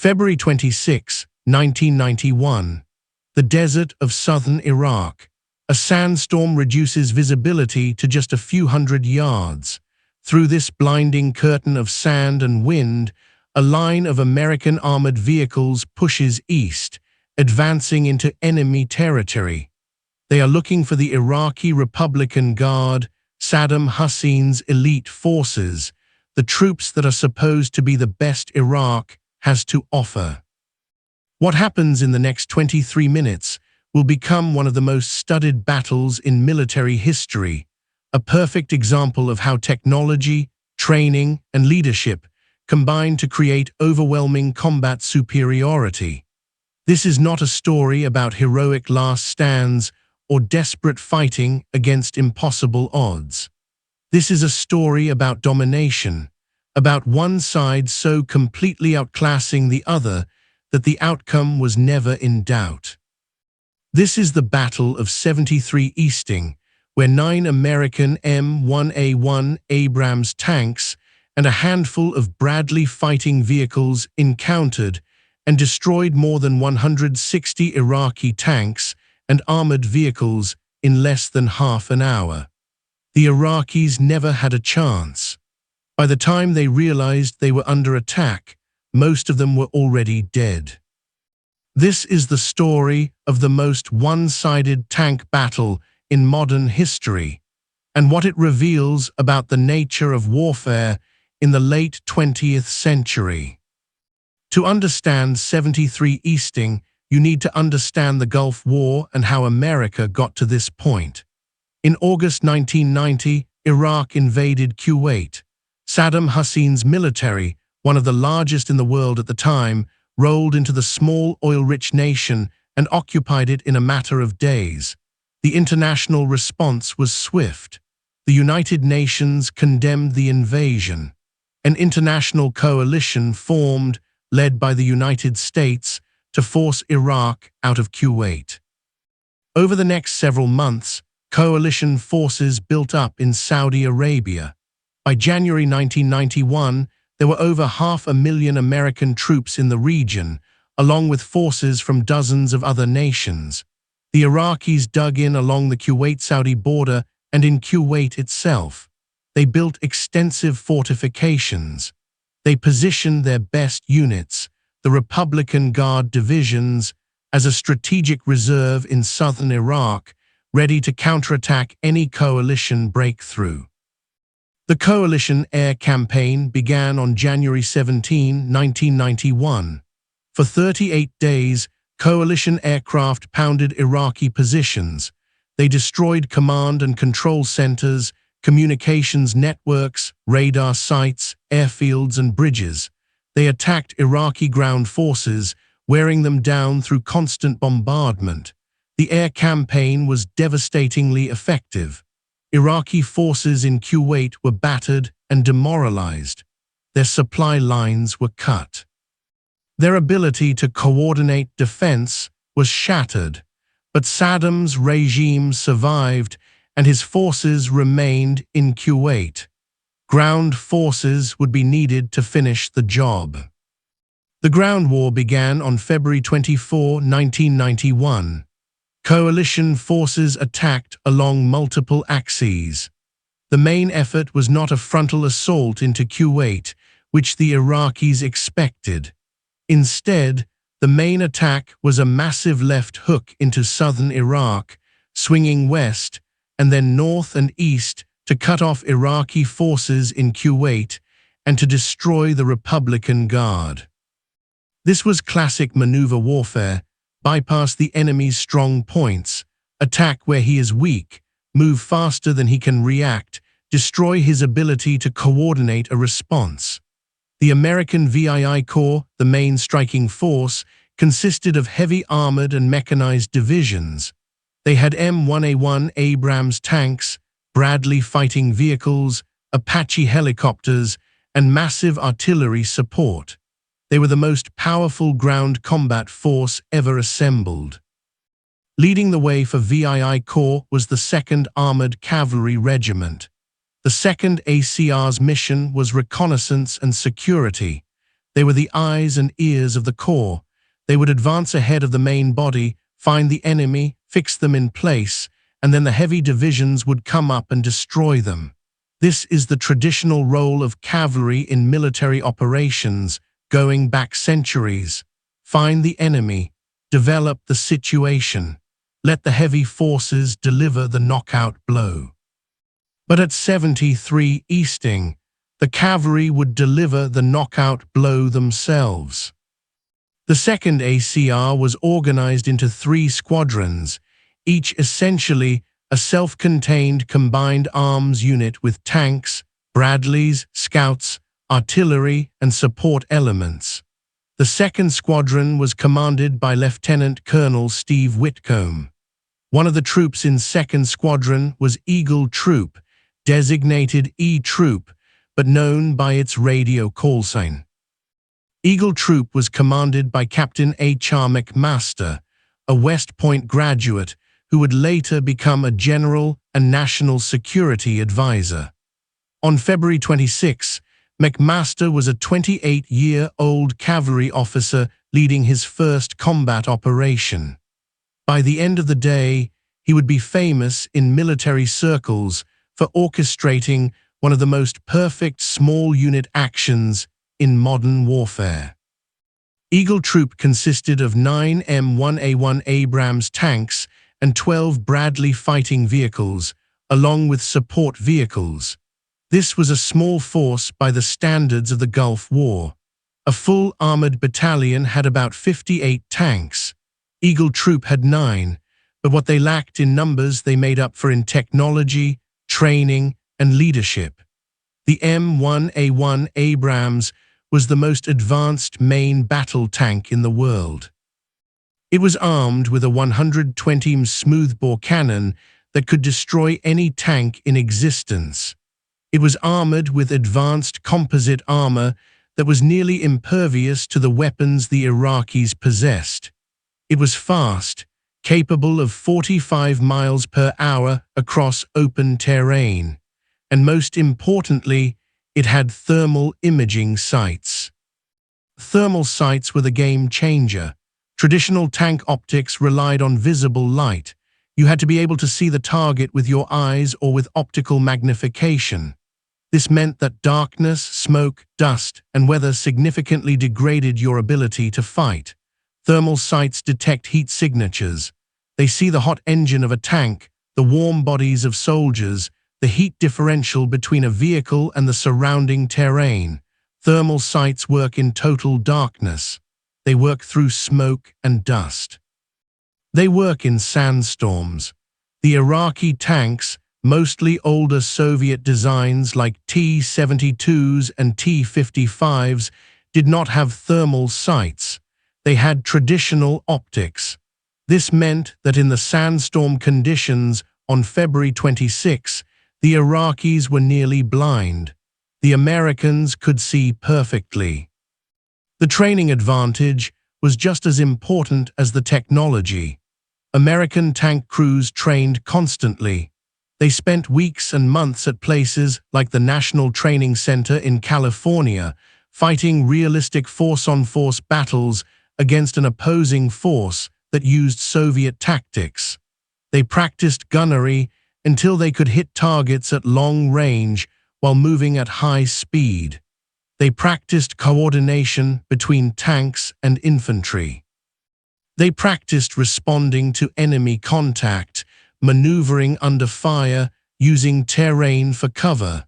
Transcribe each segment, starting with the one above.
February 26, 1991. The desert of southern Iraq. A sandstorm reduces visibility to just a few hundred yards. Through this blinding curtain of sand and wind, a line of American armored vehicles pushes east, advancing into enemy territory. They are looking for the Iraqi Republican Guard, Saddam Hussein's elite forces, the troops that are supposed to be the best Iraq has to offer. What happens in the next 23 minutes will become one of the most studied battles in military history, a perfect example of how technology, training, and leadership combine to create overwhelming combat superiority. This is not a story about heroic last stands or desperate fighting against impossible odds. This is a story about domination, about one side so completely outclassing the other that the outcome was never in doubt. This is the Battle of 73 Easting, where 9 American M1A1 Abrams tanks and a handful of Bradley fighting vehicles encountered and destroyed more than 160 Iraqi tanks and armored vehicles in less than half an hour. The Iraqis never had a chance. By the time they realized they were under attack, most of them were already dead. This is the story of the most one-sided tank battle in modern history, and what it reveals about the nature of warfare in the late 20th century. To understand 73 Easting, you need to understand the Gulf War and how America got to this point. In August 1990, Iraq invaded Kuwait. Saddam Hussein's military, one of the largest in the world at the time, rolled into the small oil-rich nation and occupied it in a matter of days. The international response was swift. The United Nations condemned the invasion. An international coalition formed, led by the United States, to force Iraq out of Kuwait. Over the next several months, coalition forces built up in Saudi Arabia. By January 1991, there were over 500,000 American troops in the region, along with forces from dozens of other nations. The Iraqis dug in along the Kuwait-Saudi border and in Kuwait itself. They built extensive fortifications. They positioned their best units, the Republican Guard divisions, as a strategic reserve in southern Iraq, ready to counterattack any coalition breakthrough. The coalition air campaign began on January 17, 1991. For 38 days, coalition aircraft pounded Iraqi positions. They destroyed command and control centers, communications networks, radar sites, airfields, and bridges. They attacked Iraqi ground forces, wearing them down through constant bombardment. The air campaign was devastatingly effective. Iraqi forces in Kuwait were battered and demoralized. Their supply lines were cut. Their ability to coordinate defense was shattered, but Saddam's regime survived and his forces remained in Kuwait. Ground forces would be needed to finish the job. The ground war began on February 24, 1991. Coalition forces attacked along multiple axes. The main effort was not a frontal assault into Kuwait, which the Iraqis expected. Instead, the main attack was a massive left hook into southern Iraq, swinging west and then north and east to cut off Iraqi forces in Kuwait and to destroy the Republican Guard. This was classic maneuver warfare. Bypass the enemy's strong points, attack where he is weak, move faster than he can react, destroy his ability to coordinate a response. The American VII Corps, the main striking force, consisted of heavy armored and mechanized divisions. They had M1A1 Abrams tanks, Bradley fighting vehicles, Apache helicopters, and massive artillery support. They were the most powerful ground combat force ever assembled. Leading the way for VII Corps was the 2nd Armored Cavalry Regiment. The 2nd ACR's mission was reconnaissance and security. They were the eyes and ears of the corps. They would advance ahead of the main body, find the enemy, fix them in place, and then the heavy divisions would come up and destroy them. This is the traditional role of cavalry in military operations, going back centuries. Find the enemy, develop the situation. Let the heavy forces deliver the knockout blow. But at 73 Easting, the cavalry would deliver the knockout blow themselves. The 2nd ACR was organized into 3 squadrons, each essentially a self-contained combined arms unit with tanks, Bradleys, scouts, artillery, and support elements. The 2nd Squadron was commanded by Lieutenant Colonel Steve Whitcomb. One of the troops in 2nd Squadron was Eagle Troop, designated E Troop, but known by its radio call sign. Eagle Troop was commanded by Captain H.R. McMaster, a West Point graduate who would later become a general and national security advisor. On February 26, McMaster was a 28-year-old cavalry officer leading his first combat operation. By the end of the day, he would be famous in military circles for orchestrating one of the most perfect small unit actions in modern warfare. Eagle Troop consisted of 9 M1A1 Abrams tanks and 12 Bradley fighting vehicles, along with support vehicles. This was a small force by the standards of the Gulf War. A full armored battalion had about 58 tanks. Eagle Troop had 9, but what they lacked in numbers they made up for in technology, training, and leadership. The M1A1 Abrams was the most advanced main battle tank in the world. It was armed with a 120mm smoothbore cannon that could destroy any tank in existence. It was armored with advanced composite armor that was nearly impervious to the weapons the Iraqis possessed. It was fast, capable of 45 miles per hour across open terrain, and most importantly, it had thermal imaging sights. Thermal sights were the game changer. Traditional tank optics relied on visible light. You had to be able to see the target with your eyes or with optical magnification. This meant that darkness, smoke, dust, and weather significantly degraded your ability to fight. Thermal sights detect heat signatures. They see the hot engine of a tank, the warm bodies of soldiers, the heat differential between a vehicle and the surrounding terrain. Thermal sights work in total darkness. They work through smoke and dust. They work in sandstorms. The Iraqi tanks, mostly older Soviet designs like T-72s and T-55s, did not have thermal sights. They had traditional optics. This meant that in the sandstorm conditions on February 26, the Iraqis were nearly blind. The Americans could see perfectly. The training advantage was just as important as the technology. American tank crews trained constantly. They spent weeks and months at places like the National Training Center in California, fighting realistic force-on-force battles against an opposing force that used Soviet tactics. They practiced gunnery until they could hit targets at long range while moving at high speed. They practiced coordination between tanks and infantry. They practiced responding to enemy contact, maneuvering under fire, using terrain for cover.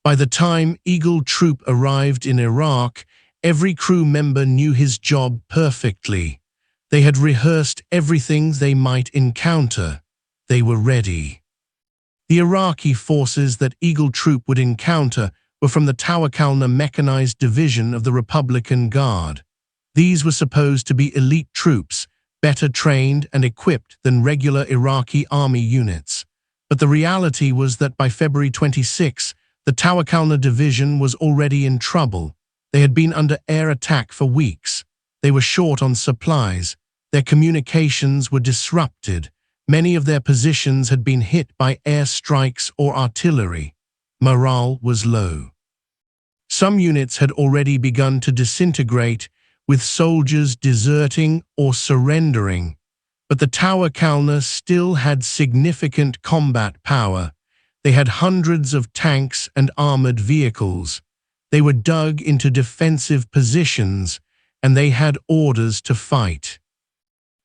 By the time Eagle Troop arrived in Iraq, every crew member knew his job perfectly. They had rehearsed everything they might encounter. They were ready. The Iraqi forces that Eagle Troop would encounter were from the Tawakalna Mechanized Division of the Republican Guard. These were supposed to be elite troops, better trained and equipped than regular Iraqi army units. But the reality was that by February 26, the Tawakalna Division was already in trouble. They had been under air attack for weeks. They were short on supplies. Their communications were disrupted. Many of their positions had been hit by air strikes or artillery. Morale was low. Some units had already begun to disintegrate, with soldiers deserting or surrendering, but the Tawakalna still had significant combat power. They had hundreds of tanks and armored vehicles. They were dug into defensive positions, and they had orders to fight.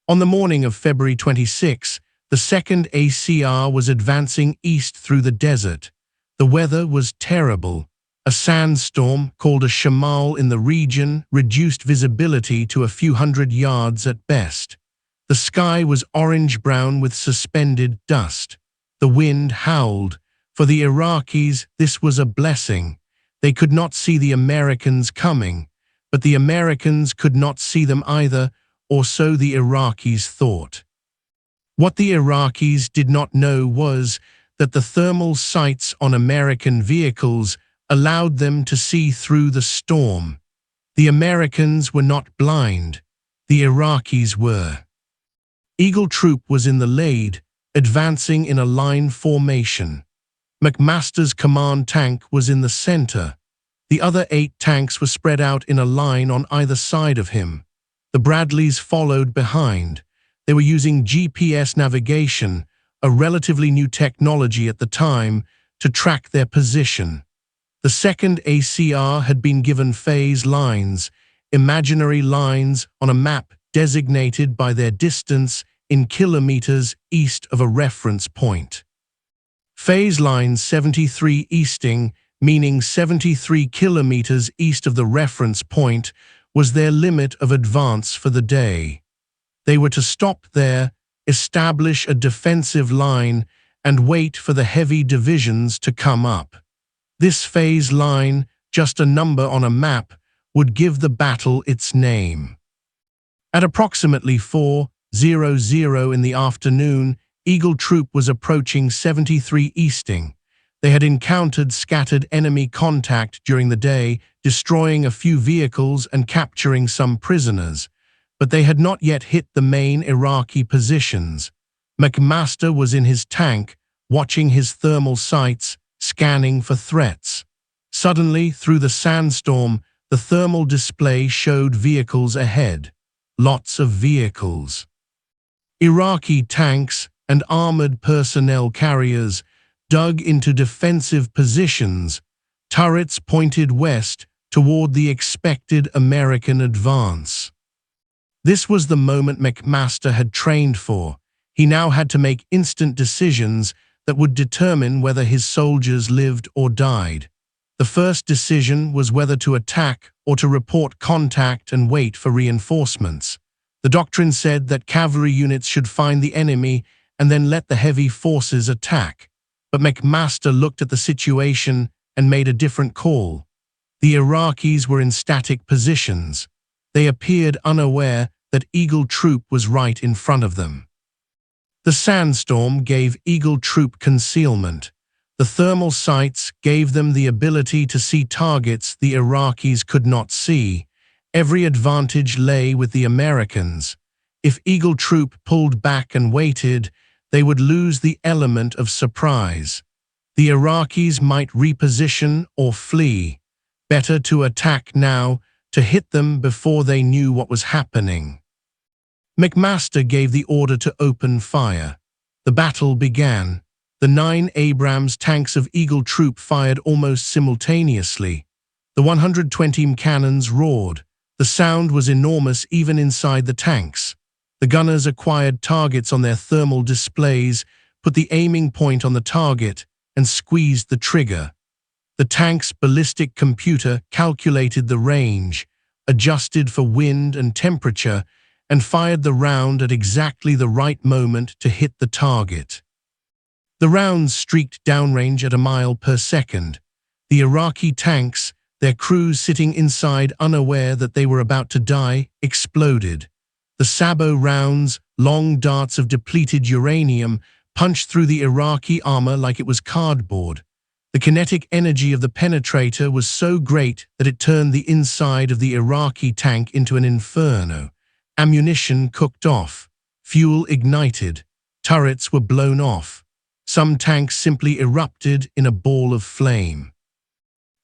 On the morning of February 26, the 2nd ACR was advancing east through the desert. The weather was terrible. A sandstorm, called a shamal in the region, reduced visibility to a few hundred yards at best. The sky was orange-brown with suspended dust. The wind howled. For the Iraqis, this was a blessing. They could not see the Americans coming, but the Americans could not see them either, or so the Iraqis thought. What the Iraqis did not know was that the thermal sights on American vehicles allowed them to see through the storm. The Americans were not blind. The Iraqis were. Eagle Troop was in the lead, advancing in a line formation. McMaster's command tank was in the center. The other 8 tanks were spread out in a line on either side of him. The Bradleys followed behind. They were using GPS navigation, a relatively new technology at the time, to track their position. The 2nd ACR had been given phase lines, imaginary lines on a map designated by their distance in kilometers east of a reference point. Phase line 73 easting, meaning 73 kilometers east of the reference point, was their limit of advance for the day. They were to stop there, establish a defensive line, and wait for the heavy divisions to come up. This phase line, just a number on a map, would give the battle its name. At approximately 4:00 in the afternoon, Eagle Troop was approaching 73 easting. They had encountered scattered enemy contact during the day, destroying a few vehicles and capturing some prisoners, but they had not yet hit the main Iraqi positions. McMaster was in his tank, watching his thermal sights, scanning for threats. Suddenly, through the sandstorm, the thermal display showed vehicles ahead. Lots of vehicles. Iraqi tanks and armored personnel carriers dug into defensive positions, turrets pointed west toward the expected American advance. This was the moment McMaster had trained for. He now had to make instant decisions that would determine whether his soldiers lived or died. The first decision was whether to attack or to report contact and wait for reinforcements. The doctrine said that cavalry units should find the enemy and then let the heavy forces attack. But McMaster looked at the situation and made a different call. The Iraqis were in static positions. They appeared unaware that Eagle Troop was right in front of them. The sandstorm gave Eagle Troop concealment. The thermal sights gave them the ability to see targets the Iraqis could not see. Every advantage lay with the Americans. If Eagle Troop pulled back and waited, they would lose the element of surprise. The Iraqis might reposition or flee. Better to attack now, to hit them before they knew what was happening. McMaster gave the order to open fire. The battle began. The 9 Abrams tanks of Eagle Troop fired almost simultaneously. The 120 cannons roared. The sound was enormous even inside the tanks. The gunners acquired targets on their thermal displays, put the aiming point on the target, and squeezed the trigger. The tank's ballistic computer calculated the range, adjusted for wind and temperature, and fired the round at exactly the right moment to hit the target. The rounds streaked downrange at a mile per second. The Iraqi tanks, their crews sitting inside unaware that they were about to die, exploded. The sabot rounds, long darts of depleted uranium, punched through the Iraqi armor like it was cardboard. The kinetic energy of the penetrator was so great that it turned the inside of the Iraqi tank into an inferno. Ammunition cooked off. Fuel ignited. Turrets were blown off. Some tanks simply erupted in a ball of flame.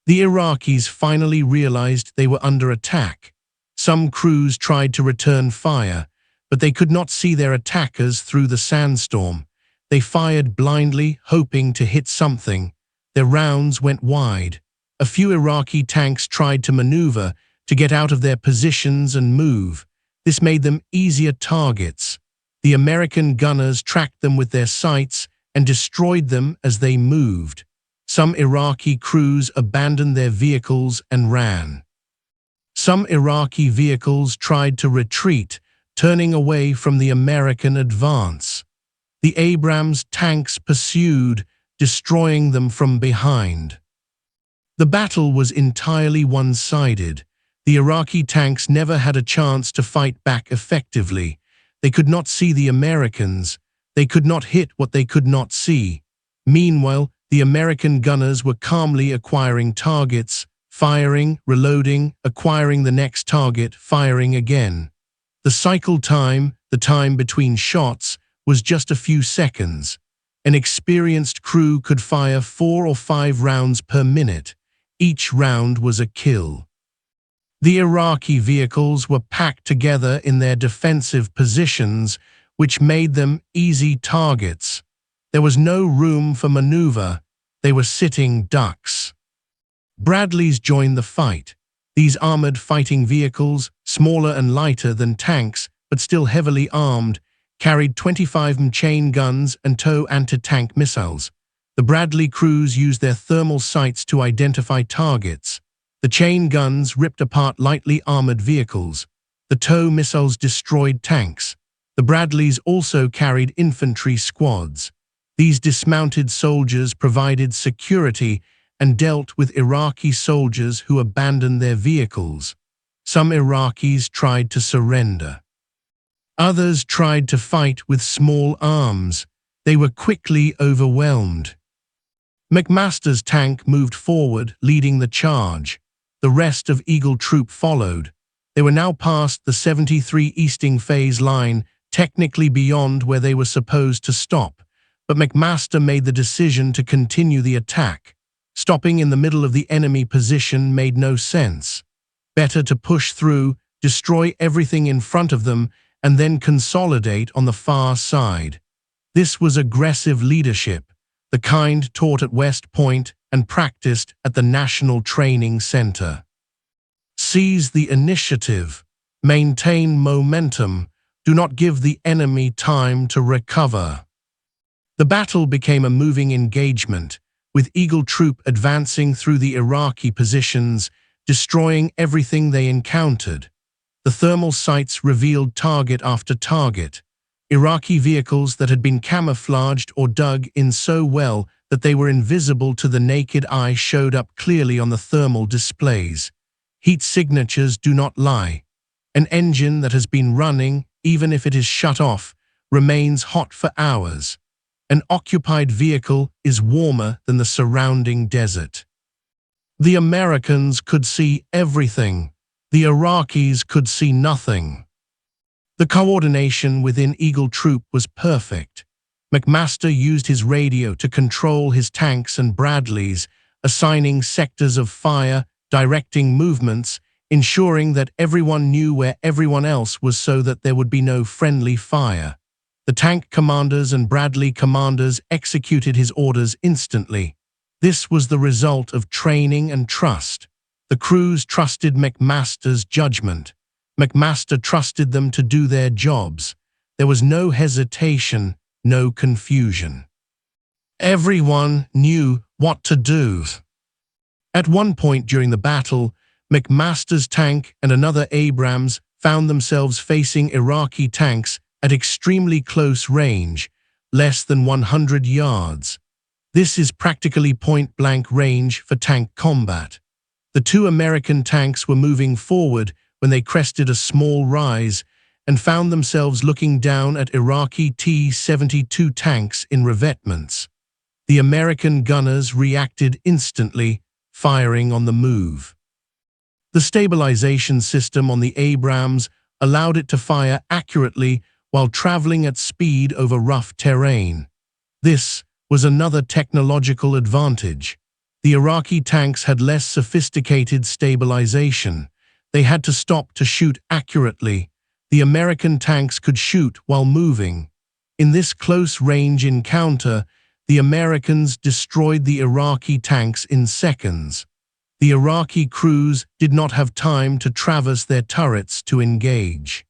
The Iraqis finally realized they were under attack. Some crews tried to return fire, but they could not see their attackers through the sandstorm. They fired blindly, hoping to hit something. Their rounds went wide. A few Iraqi tanks tried to maneuver to get out of their positions and move. This made them easier targets. The American gunners tracked them with their sights and destroyed them as they moved. Some Iraqi crews abandoned their vehicles and ran. Some Iraqi vehicles tried to retreat, turning away from the American advance. The Abrams tanks pursued, destroying them from behind. The battle was entirely one-sided. The Iraqi tanks never had a chance to fight back effectively. They could not see the Americans. They could not hit what they could not see. Meanwhile, the American gunners were calmly acquiring targets, firing, reloading, acquiring the next target, firing again. The cycle time, the time between shots, was just a few seconds. An experienced crew could fire 4 or 5 rounds per minute. Each round was a kill. The Iraqi vehicles were packed together in their defensive positions, which made them easy targets. There was no room for maneuver. They were sitting ducks. Bradleys joined the fight. These armored fighting vehicles, smaller and lighter than tanks, but still heavily armed, carried 25 chain guns and tow anti-tank missiles. The Bradley crews used their thermal sights to identify targets. The chain guns ripped apart lightly armored vehicles. The tow missiles destroyed tanks. The Bradleys also carried infantry squads. These dismounted soldiers provided security and dealt with Iraqi soldiers who abandoned their vehicles. Some Iraqis tried to surrender. Others tried to fight with small arms. They were quickly overwhelmed. McMaster's tank moved forward, leading the charge. The rest of Eagle Troop followed. They were now past the 73 Easting Phase line, technically beyond where they were supposed to stop. But McMaster made the decision to continue the attack. Stopping in the middle of the enemy position made no sense. Better to push through, destroy everything in front of them, and then consolidate on the far side. This was aggressive leadership, the kind taught at West Point and practiced at the National Training Center. Seize the initiative. Maintain momentum. Do not give the enemy time to recover. The battle became a moving engagement, with Eagle Troop advancing through the Iraqi positions, destroying everything they encountered. The thermal sights revealed target after target. Iraqi vehicles that had been camouflaged or dug in so well that they were invisible to the naked eye showed up clearly on the thermal displays. Heat signatures do not lie. An engine that has been running, even if it is shut off, remains hot for hours. An occupied vehicle is warmer than the surrounding desert. The Americans could see everything. The Iraqis could see nothing. The coordination within Eagle Troop was perfect. McMaster used his radio to control his tanks and Bradleys, assigning sectors of fire, directing movements, ensuring that everyone knew where everyone else was so that there would be no friendly fire. The tank commanders and Bradley commanders executed his orders instantly. This was the result of training and trust. The crews trusted McMaster's judgment. McMaster trusted them to do their jobs. There was no hesitation, no confusion. Everyone knew what to do. At one point during the battle, McMaster's tank and another Abrams found themselves facing Iraqi tanks at extremely close range, less than 100 yards. This is practically point-blank range for tank combat. The two American tanks were moving forward when they crested a small rise and found themselves looking down at Iraqi T-72 tanks in revetments. The American gunners reacted instantly, firing on the move. The stabilization system on the Abrams allowed it to fire accurately while traveling at speed over rough terrain. This was another technological advantage. The Iraqi tanks had less sophisticated stabilization. They had to stop to shoot accurately. The American tanks could shoot while moving. In this close-range encounter, the Americans destroyed the Iraqi tanks in seconds. The Iraqi crews did not have time to traverse their turrets to engage.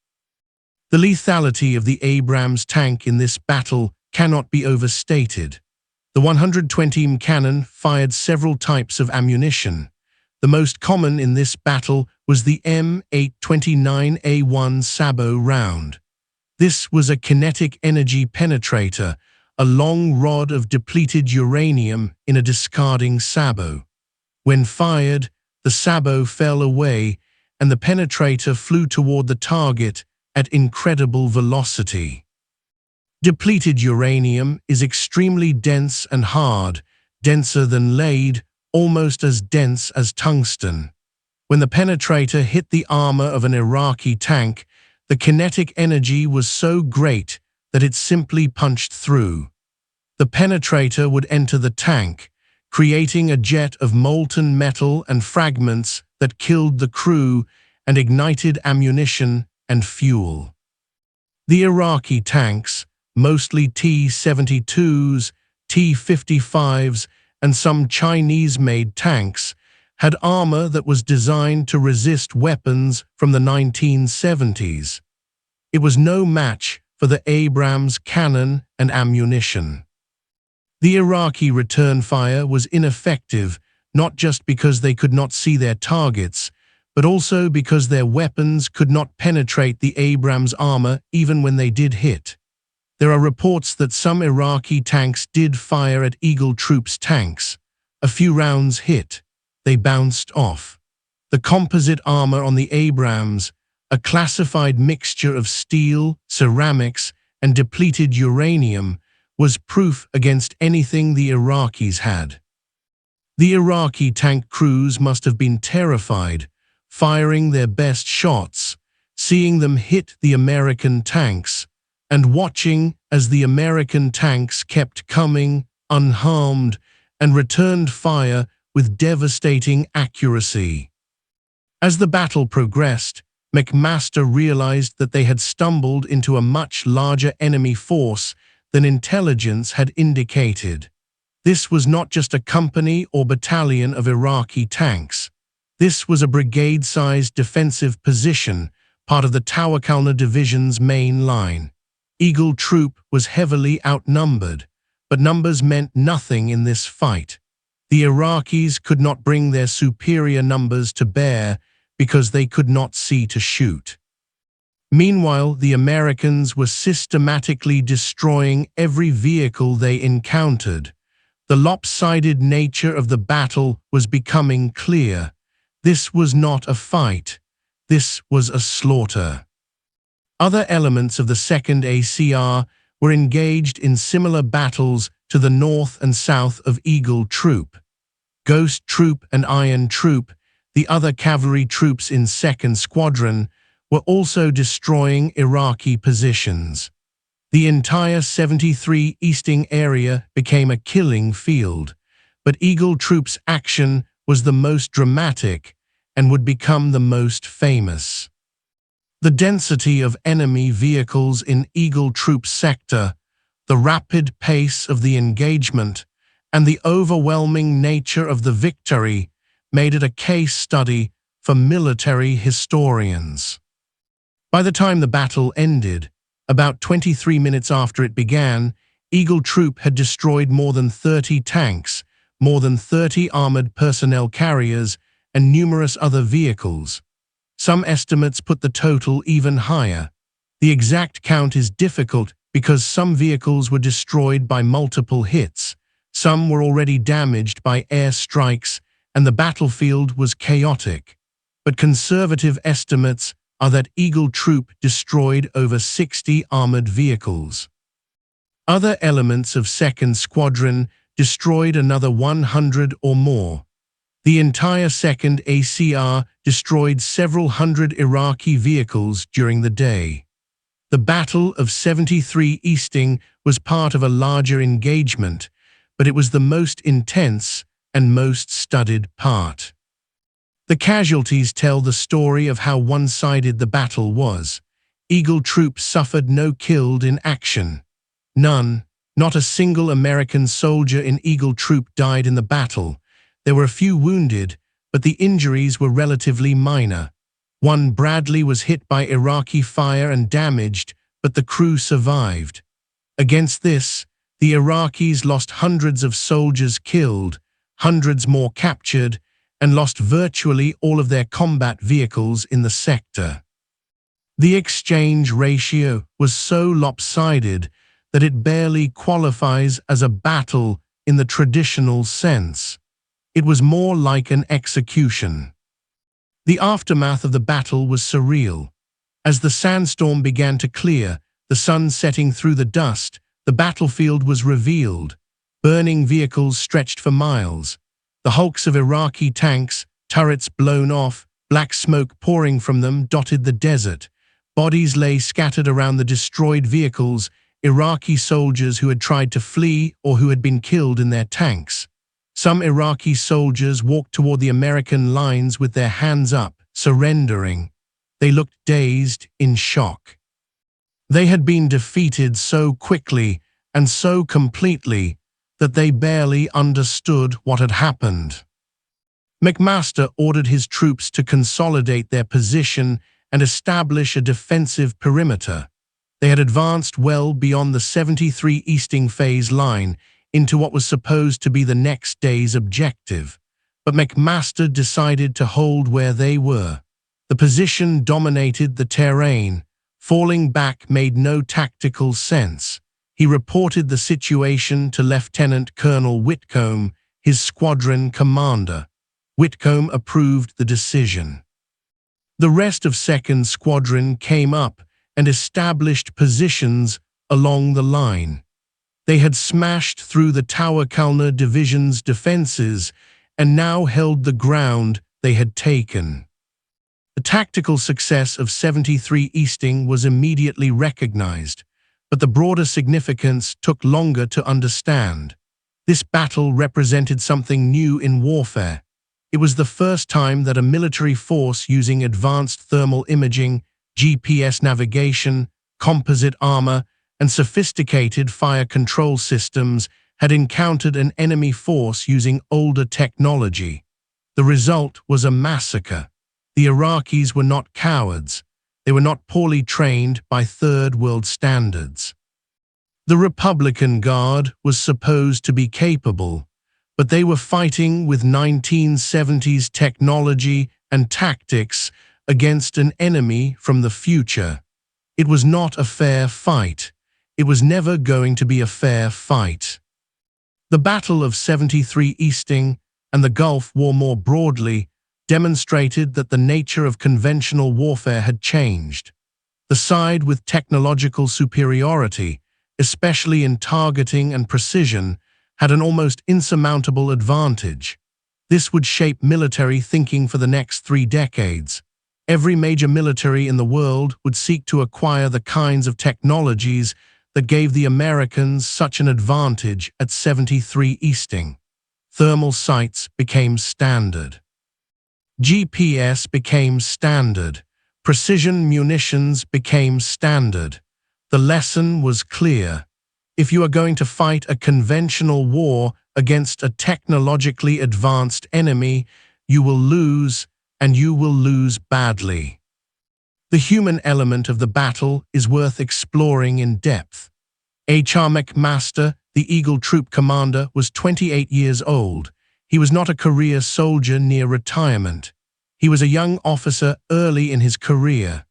The lethality of the Abrams tank in this battle cannot be overstated. The 120 mm cannon fired several types of ammunition. The most common in this battle was the M1A1 sabot round. This was a kinetic energy penetrator, a long rod of depleted uranium in a discarding sabot. When fired, the sabot fell away and the penetrator flew toward the target at incredible velocity. Depleted uranium is extremely dense and hard, denser than lead, almost as dense as tungsten. When the penetrator hit the armor of an Iraqi tank, the kinetic energy was so great that it simply punched through. The penetrator would enter the tank, creating a jet of molten metal and fragments that killed the crew and ignited ammunition and fuel. The Iraqi tanks, mostly T-72s, T-55s, and some Chinese-made tanks, had armor that was designed to resist weapons from the 1970s. It was no match for the Abrams cannon and ammunition. The Iraqi return fire was ineffective, not just because they could not see their targets, but also because their weapons could not penetrate the Abrams armor even when they did hit. There are reports that some Iraqi tanks did fire at Eagle troops' tanks. A few rounds hit. They bounced off. The composite armor on the Abrams, a classified mixture of steel, ceramics, and depleted uranium, was proof against anything the Iraqis had. The Iraqi tank crews must have been terrified, firing their best shots, seeing them hit the American tanks, and watching as the American tanks kept coming, unharmed, and returned fire with devastating accuracy. As the battle progressed, McMaster realized that they had stumbled into a much larger enemy force than intelligence had indicated. This was not just a company or battalion of Iraqi tanks. This was a brigade-sized defensive position, part of the Tawakalna Division's main line. Eagle Troop was heavily outnumbered, but numbers meant nothing in this fight. The Iraqis could not bring their superior numbers to bear because they could not see to shoot. Meanwhile, the Americans were systematically destroying every vehicle they encountered. The lopsided nature of the battle was becoming clear. This was not a fight. This was a slaughter. Other elements of the 2nd ACR were engaged in similar battles to the north and south of Eagle Troop. Ghost Troop and Iron Troop, the other cavalry troops in 2nd Squadron, were also destroying Iraqi positions. The entire 73 Easting area became a killing field, but Eagle Troop's action was the most dramatic and would become the most famous. The density of enemy vehicles in Eagle Troop's sector, the rapid pace of the engagement, and the overwhelming nature of the victory made it a case study for military historians. By the time the battle ended, about 23 minutes after it began, Eagle Troop had destroyed more than 30 tanks, more than 30 armored personnel carriers, and numerous other vehicles. Some estimates put the total even higher. The exact count is difficult because some vehicles were destroyed by multiple hits, some were already damaged by air strikes, and the battlefield was chaotic. But conservative estimates are that Eagle Troop destroyed over 60 armored vehicles. Other elements of 2nd Squadron destroyed another 100 or more. The entire 2nd ACR destroyed several hundred Iraqi vehicles during the day. The Battle of 73 Easting was part of a larger engagement, but it was the most intense and most studied part. The casualties tell the story of how one-sided the battle was. Eagle troops suffered no killed in action. None, not a single American soldier in Eagle troop died in the battle. There were a few wounded, but the injuries were relatively minor. One Bradley was hit by Iraqi fire and damaged, but the crew survived. Against this, the Iraqis lost hundreds of soldiers killed, hundreds more captured, and lost virtually all of their combat vehicles in the sector. The exchange ratio was so lopsided that it barely qualifies as a battle in the traditional sense. It was more like an execution. The aftermath of the battle was surreal. As the sandstorm began to clear, the sun setting through the dust, the battlefield was revealed. Burning vehicles stretched for miles. The hulks of Iraqi tanks, turrets blown off, black smoke pouring from them dotted the desert. Bodies lay scattered around the destroyed vehicles, Iraqi soldiers who had tried to flee or who had been killed in their tanks. Some Iraqi soldiers walked toward the American lines with their hands up, surrendering. They looked dazed, in shock. They had been defeated so quickly and so completely that they barely understood what had happened. McMaster ordered his troops to consolidate their position and establish a defensive perimeter. They had advanced well beyond the 73 Easting Phase line into what was supposed to be the next day's objective, but McMaster decided to hold where they were. The position dominated the terrain. Falling back made no tactical sense. He reported the situation to Lieutenant Colonel Whitcomb, his squadron commander. Whitcomb approved the decision. The rest of 2nd Squadron came up and established positions along the line. They had smashed through the Tawakalna Division's defenses and now held the ground they had taken. The tactical success of 73 Easting was immediately recognized, but the broader significance took longer to understand. This battle represented something new in warfare. It was the first time that a military force using advanced thermal imaging, GPS navigation, composite armor, and sophisticated fire control systems had encountered an enemy force using older technology. The result was a massacre. The Iraqis were not cowards. They were not poorly trained by Third World standards. The Republican Guard was supposed to be capable, but they were fighting with 1970s technology and tactics against an enemy from the future. It was not a fair fight. It was never going to be a fair fight. The Battle of 73 Easting and the Gulf War more broadly demonstrated that the nature of conventional warfare had changed. The side with technological superiority, especially in targeting and precision, had an almost insurmountable advantage. This would shape military thinking for the next 3 decades. Every major military in the world would seek to acquire the kinds of technologies that gave the Americans such an advantage at 73 Easting. Thermal sights became standard. GPS became standard. Precision munitions became standard. The lesson was clear. If you are going to fight a conventional war against a technologically advanced enemy, you will lose, and you will lose badly. The human element of the battle is worth exploring in depth. H.R. McMaster, the Eagle Troop commander, was 28 years old. He was not a career soldier near retirement. He was a young officer early in his career.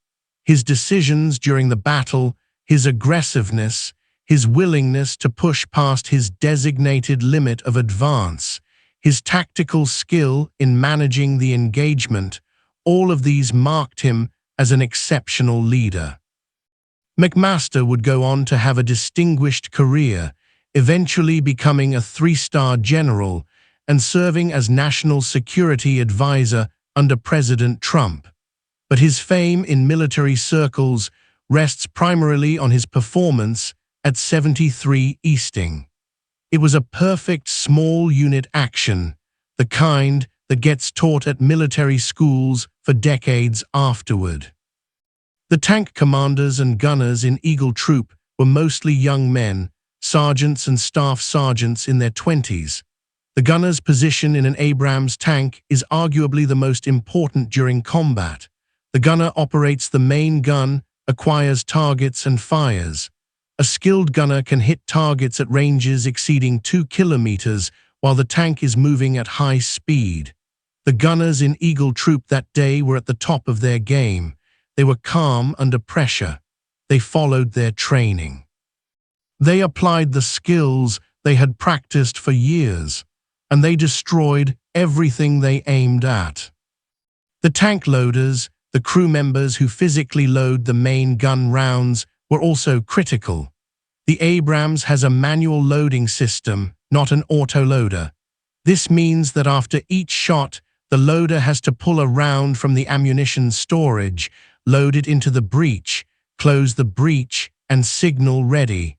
His decisions during the battle, his aggressiveness, his willingness to push past his designated limit of advance, his tactical skill in managing the engagement, all of these marked him as an exceptional leader. McMaster would go on to have a distinguished career, eventually becoming a 3-star general and serving as National Security Advisor under President Trump. But his fame in military circles rests primarily on his performance at 73 Easting. It was a perfect small unit action, the kind that gets taught at military schools for decades afterward. The tank commanders and gunners in Eagle Troop were mostly young men, sergeants and staff sergeants in their 20s. The gunner's position in an Abrams tank is arguably the most important during combat. The gunner operates the main gun, acquires targets and fires. A skilled gunner can hit targets at ranges exceeding 2 kilometers while the tank is moving at high speed. The gunners in Eagle Troop that day were at the top of their game. They were calm under pressure. They followed their training. They applied the skills they had practiced for years, and they destroyed everything they aimed at. The tank loaders, the crew members who physically load the main gun rounds, were also critical. The Abrams has a manual loading system, not an autoloader. This means that after each shot, the loader has to pull a round from the ammunition storage, load it into the breech, close the breech, and signal ready.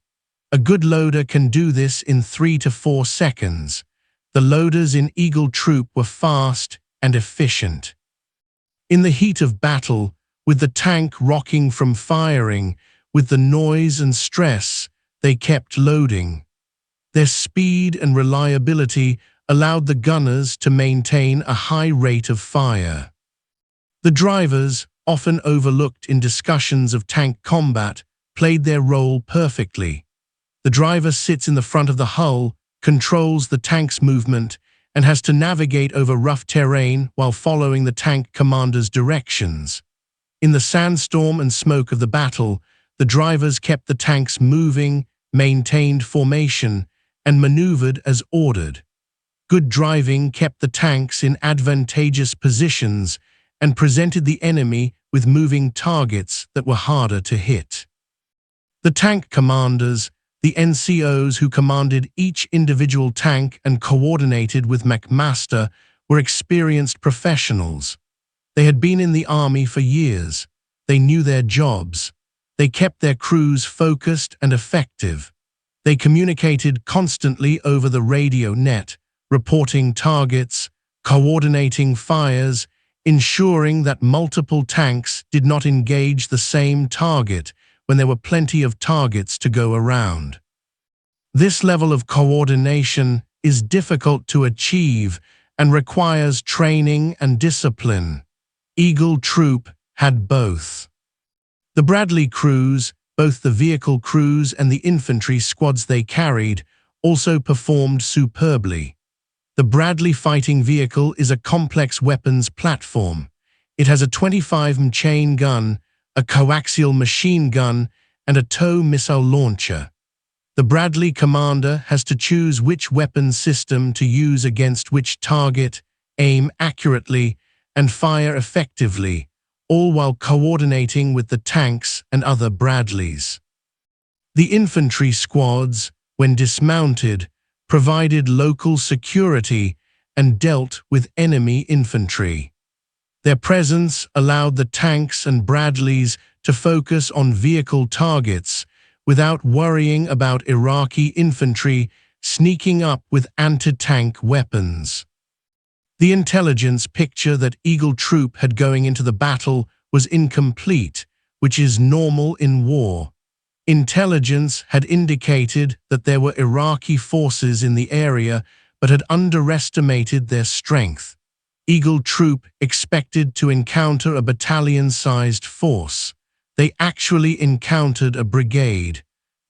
A good loader can do this in 3 to 4 seconds. The loaders in Eagle Troop were fast and efficient. In the heat of battle, with the tank rocking from firing, with the noise and stress, they kept loading. Their speed and reliability allowed the gunners to maintain a high rate of fire. The drivers, often overlooked in discussions of tank combat, played their role perfectly. The driver sits in the front of the hull, controls the tank's movement, and has to navigate over rough terrain while following the tank commander's directions. In the sandstorm and smoke of the battle, the drivers kept the tanks moving, maintained formation, and maneuvered as ordered. Good driving kept the tanks in advantageous positions and presented the enemy with moving targets that were harder to hit. The tank commanders, the NCOs who commanded each individual tank and coordinated with McMaster, were experienced professionals. They had been in the army for years. They knew their jobs. They kept their crews focused and effective. They communicated constantly over the radio net, reporting targets, coordinating fires, ensuring that multiple tanks did not engage the same target when there were plenty of targets to go around. This level of coordination is difficult to achieve and requires training and discipline. Eagle Troop had both. The Bradley crews, both the vehicle crews and the infantry squads they carried, also performed superbly. The Bradley fighting vehicle is a complex weapons platform. It has a 25mm chain gun, a coaxial machine gun, and a tow missile launcher. The Bradley commander has to choose which weapon system to use against which target, aim accurately, and fire effectively, all while coordinating with the tanks and other Bradleys. The infantry squads, when dismounted, provided local security and dealt with enemy infantry. Their presence allowed the tanks and Bradleys to focus on vehicle targets without worrying about Iraqi infantry sneaking up with anti-tank weapons. The intelligence picture that Eagle Troop had going into the battle was incomplete, which is normal in war. Intelligence had indicated that there were Iraqi forces in the area but had underestimated their strength. Eagle Troop expected to encounter a battalion-sized force. They actually encountered a brigade.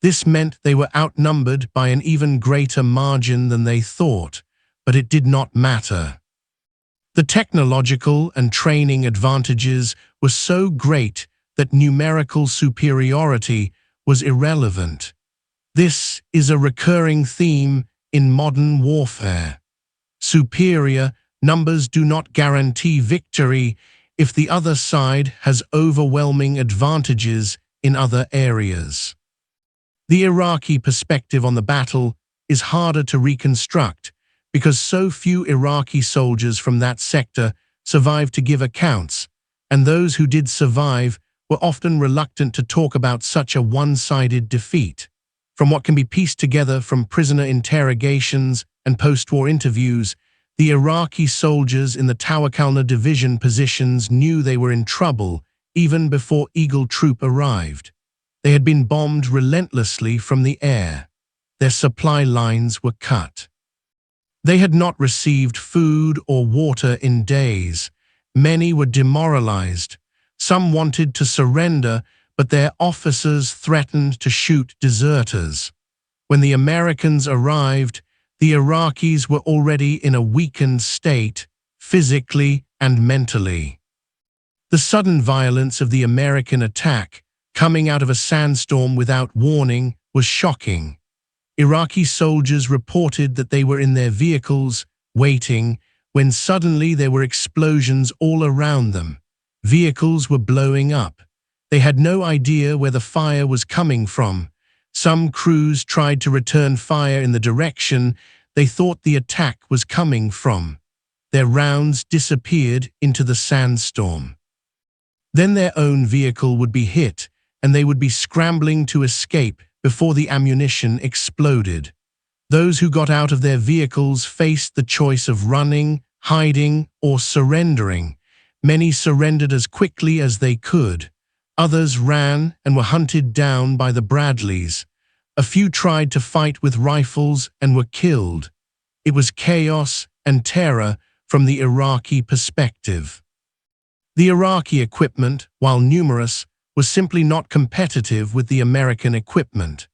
This meant they were outnumbered by an even greater margin than they thought, but it did not matter. The technological and training advantages were so great that numerical superiority was irrelevant. This is a recurring theme in modern warfare. Superior numbers do not guarantee victory if the other side has overwhelming advantages in other areas. The Iraqi perspective on the battle is harder to reconstruct because so few Iraqi soldiers from that sector survived to give accounts, and those who did survive were often reluctant to talk about such a one-sided defeat. From what can be pieced together from prisoner interrogations and post-war interviews, The Iraqi soldiers in the Tawakalna division positions knew they were in trouble even before Eagle Troop arrived. They had been bombed relentlessly from the air. Their supply lines were cut. They had not received food or water in days. Many were demoralized. Some wanted to surrender, but their officers threatened to shoot deserters. When the Americans arrived, the Iraqis were already in a weakened state, physically and mentally. The sudden violence of the American attack, coming out of a sandstorm without warning, was shocking. Iraqi soldiers reported that they were in their vehicles, waiting, when suddenly there were explosions all around them. Vehicles were blowing up. They had no idea where the fire was coming from. Some crews tried to return fire in the direction they thought the attack was coming from. Their rounds disappeared into the sandstorm. Then their own vehicle would be hit, and they would be scrambling to escape before the ammunition exploded. Those who got out of their vehicles faced the choice of running, hiding, or surrendering. Many surrendered as quickly as they could. Others ran and were hunted down by the Bradleys. A few tried to fight with rifles and were killed. It was chaos and terror from the Iraqi perspective. The Iraqi equipment, while numerous, was simply not competitive with the American equipment.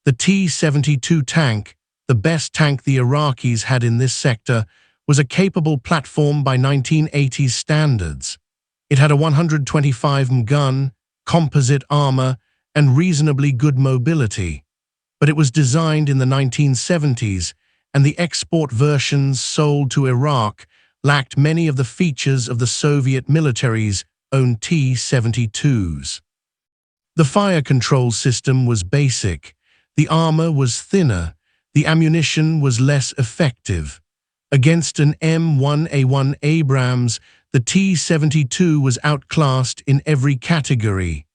The T-72 tank, the best tank the Iraqis had in this sector, was a capable platform by 1980s standards. It had a 125mm gun, composite armor, and reasonably good mobility. But it was designed in the 1970s, and the export versions sold to Iraq lacked many of the features of the Soviet military's own T-72s. The fire control system was basic, the armor was thinner, the ammunition was less effective. Against an M1A1 Abrams, the T-72 was outclassed in every category.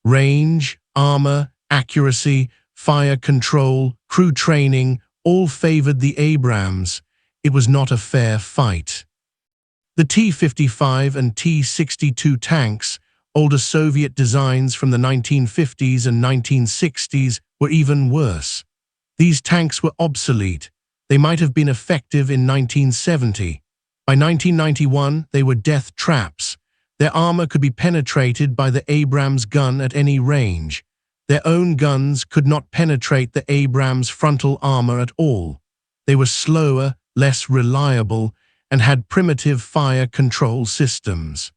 Range, armor, accuracy, fire control, crew training, all favored the Abrams. It was not a fair fight. The T-55 and T-62 tanks, older Soviet designs from the 1950s and 1960s, were even worse. These tanks were obsolete. They might have been effective in 1970. By 1991, they were death traps. Their armor could be penetrated by the Abrams gun at any range. Their own guns could not penetrate the Abrams frontal armor at all. They were slower, less reliable, and had primitive fire control systems.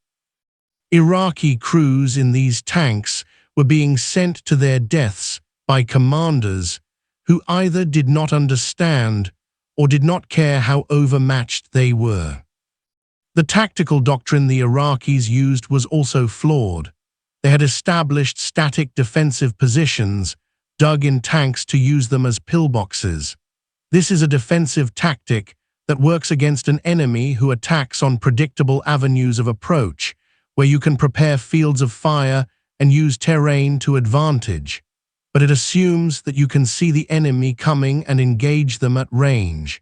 Iraqi crews in these tanks were being sent to their deaths by commanders who either did not understand or did not care how overmatched they were. The tactical doctrine the Iraqis used was also flawed. They had established static defensive positions, dug in tanks to use them as pillboxes. This is a defensive tactic that works against an enemy who attacks on predictable avenues of approach, where you can prepare fields of fire and use terrain to advantage. But it assumes that you can see the enemy coming and engage them at range.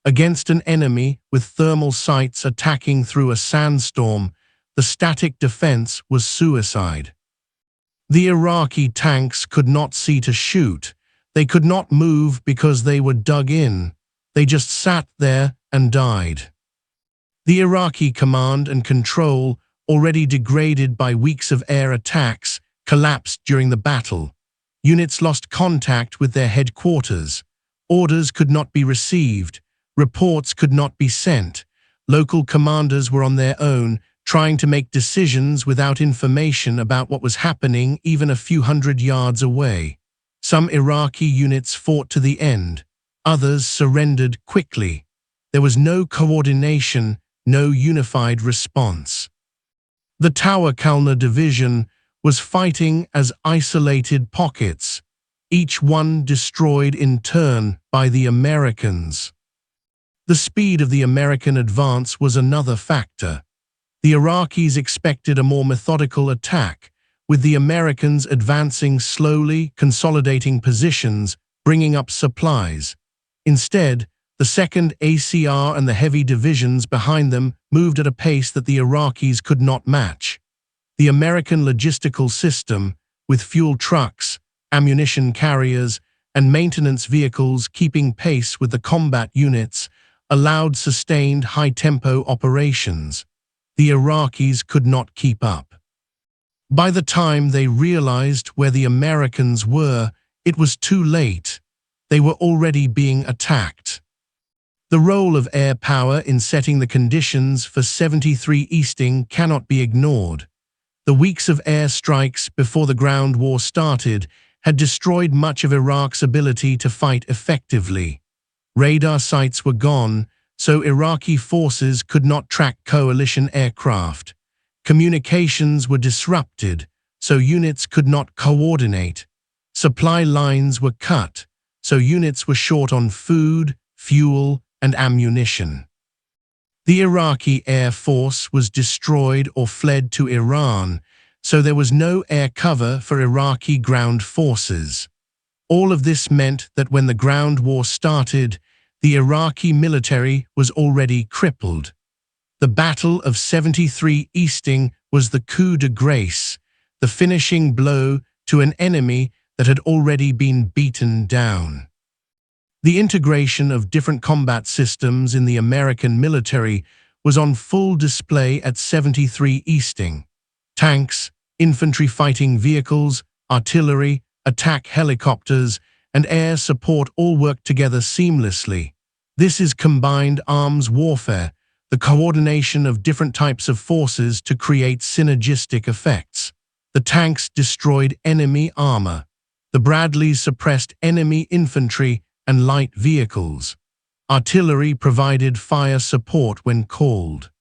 Against an enemy with thermal sights attacking through a sandstorm, the static defense was suicide. The Iraqi tanks could not see to shoot. They could not move because they were dug in. They just sat there and died. The Iraqi command and control, already degraded by weeks of air attacks, collapsed during the battle. Units lost contact with their headquarters. Orders could not be received. Reports could not be sent. Local commanders were on their own, trying to make decisions without information about what was happening even a few hundred yards away. Some Iraqi units fought to the end. Others surrendered quickly. There was no coordination, no unified response. The Tawakalna division was fighting as isolated pockets, each one destroyed in turn by the Americans. The speed of the American advance was another factor. The Iraqis expected a more methodical attack, with the Americans advancing slowly, consolidating positions, bringing up supplies. Instead, The 2nd ACR and the heavy divisions behind them moved at a pace that the Iraqis could not match. The American logistical system, with fuel trucks, ammunition carriers, and maintenance vehicles keeping pace with the combat units, allowed sustained high-tempo operations. The Iraqis could not keep up. By the time they realized where the Americans were, it was too late. They were already being attacked. The role of air power in setting the conditions for 73 Easting cannot be ignored. The weeks of air strikes before the ground war started had destroyed much of Iraq's ability to fight effectively. Radar sites were gone, so Iraqi forces could not track coalition aircraft. Communications were disrupted, so units could not coordinate. Supply lines were cut, so units were short on food, fuel, and ammunition. The Iraqi Air Force was destroyed or fled to Iran, so there was no air cover for Iraqi ground forces. All of this meant that when the ground war started, the Iraqi military was already crippled. The Battle of 73 Easting was the coup de grace, the finishing blow to an enemy that had already been beaten down. The integration of different combat systems in the American military was on full display at 73 Easting. Tanks, infantry fighting vehicles, artillery, attack helicopters, and air support all worked together seamlessly. This is combined arms warfare, the coordination of different types of forces to create synergistic effects. The tanks destroyed enemy armor. The Bradleys suppressed enemy infantry and light vehicles. Artillery provided fire support when called.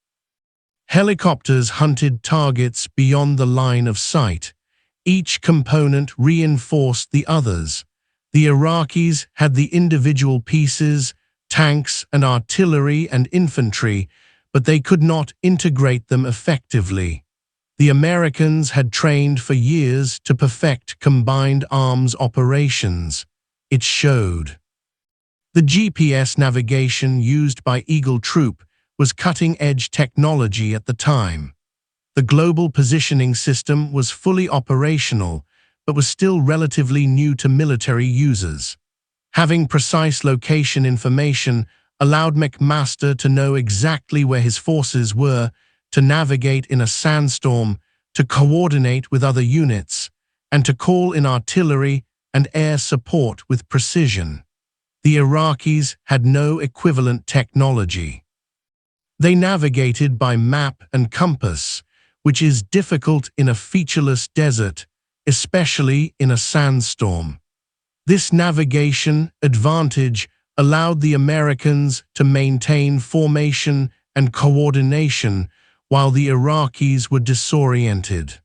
Helicopters hunted targets beyond the line of sight. Each component reinforced the others. The Iraqis had the individual pieces, tanks and artillery and infantry, but they could not integrate them effectively. The Americans had trained for years to perfect combined arms operations. It showed. The GPS navigation used by Eagle Troop was cutting-edge technology at the time. The global positioning system was fully operational, but was still relatively new to military users. Having precise location information allowed McMaster to know exactly where his forces were, to navigate in a sandstorm, to coordinate with other units, and to call in artillery and air support with precision. The Iraqis had no equivalent technology. They navigated by map and compass, which is difficult in a featureless desert, especially in a sandstorm. This navigation advantage allowed the Americans to maintain formation and coordination while the Iraqis were disoriented.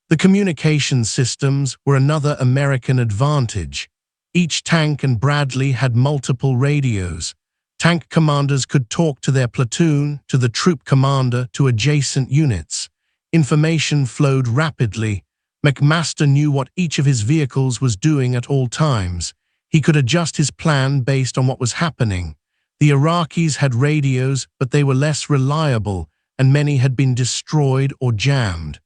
The communication systems were another American advantage. Each tank and Bradley had multiple radios. Tank commanders could talk to their platoon, to the troop commander, to adjacent units. Information flowed rapidly. McMaster knew what each of his vehicles was doing at all times. He could adjust his plan based on what was happening. The Iraqis had radios, but they were less reliable, and many had been destroyed or jammed.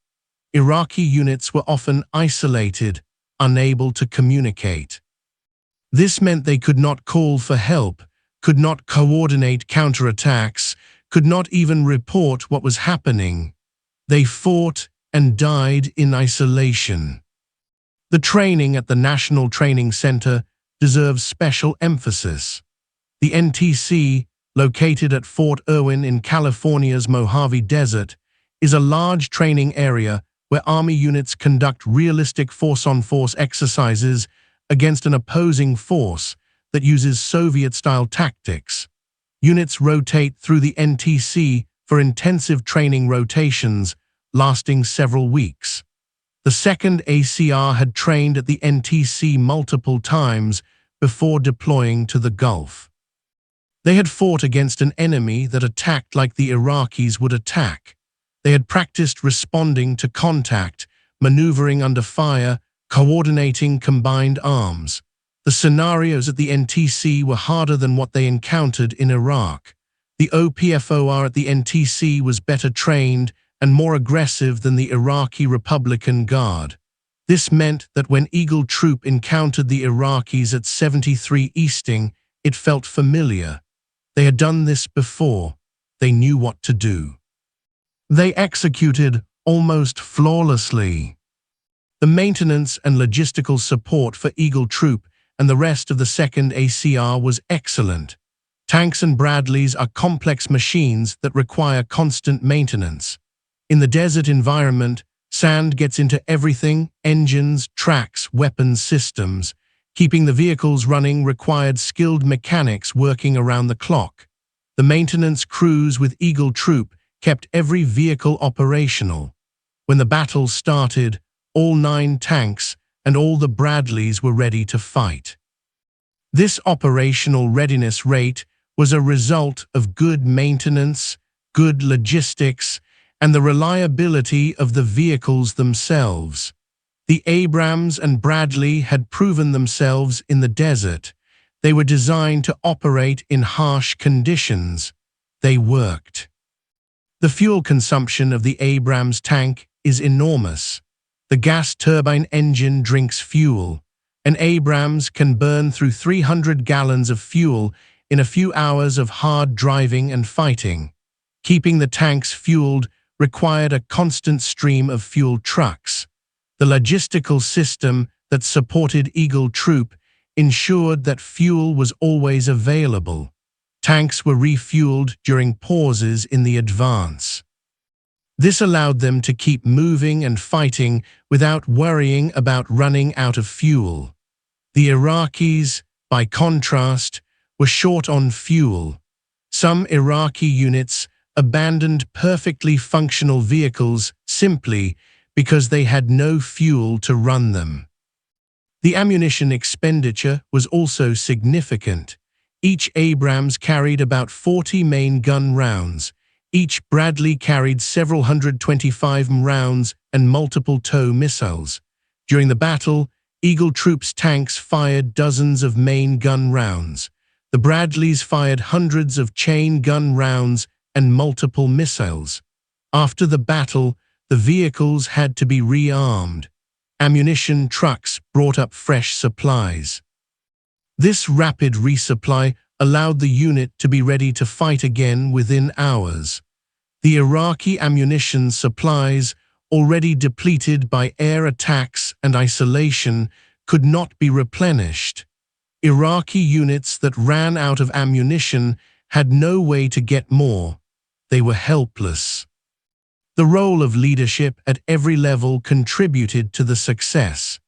Iraqi units were often isolated, unable to communicate. This meant they could not call for help, could not coordinate counterattacks, could not even report what was happening. They fought and died in isolation. The training at the National Training Center deserves special emphasis. The NTC, located at Fort Irwin in California's Mojave Desert, is a large training area where Army units conduct realistic force-on-force exercises against an opposing force that uses Soviet-style tactics. Units rotate through the NTC for intensive training rotations lasting several weeks. The 2nd ACR had trained at the NTC multiple times before deploying to the Gulf. They had fought against an enemy that attacked like the Iraqis would attack. They had practiced responding to contact, maneuvering under fire, coordinating combined arms. The scenarios at the NTC were harder than what they encountered in Iraq. The OPFOR at the NTC was better trained and more aggressive than the Iraqi Republican Guard. This meant that when Eagle Troop encountered the Iraqis at 73 Easting, it felt familiar. They had done this before. They knew what to do. They executed almost flawlessly. The maintenance and logistical support for Eagle Troop and the rest of the 2nd ACR was excellent. Tanks and Bradleys are complex machines that require constant maintenance. In the desert environment, sand gets into everything: engines, tracks, weapons systems. Keeping the vehicles running required skilled mechanics working around the clock. The maintenance crews with Eagle Troop kept every vehicle operational. When the battle started, all 9 tanks and all the Bradleys were ready to fight. This operational readiness rate was a result of good maintenance, good logistics, and the reliability of the vehicles themselves. The Abrams and Bradley had proven themselves in the desert. They were designed to operate in harsh conditions. They worked. The fuel consumption of the Abrams tank is enormous. The gas turbine engine drinks fuel. An Abrams can burn through 300 gallons of fuel in a few hours of hard driving and fighting. Keeping the tanks fueled required a constant stream of fuel trucks. The logistical system that supported Eagle Troop ensured that fuel was always available. Tanks were refueled during pauses in the advance. This allowed them to keep moving and fighting without worrying about running out of fuel. The Iraqis, by contrast, were short on fuel. Some Iraqi units abandoned perfectly functional vehicles simply because they had no fuel to run them. The ammunition expenditure was also significant. Each Abrams carried about 40 main gun rounds. Each Bradley carried several hundred 25 rounds and multiple tow missiles. During the battle, Eagle Troop's tanks fired dozens of main gun rounds. The Bradleys fired hundreds of chain gun rounds and multiple missiles. After the battle, the vehicles had to be rearmed. Ammunition trucks brought up fresh supplies. This rapid resupply allowed the unit to be ready to fight again within hours. The Iraqi ammunition supplies, already depleted by air attacks and isolation, could not be replenished. Iraqi units that ran out of ammunition had no way to get more. They were helpless. The role of leadership at every level contributed to the success.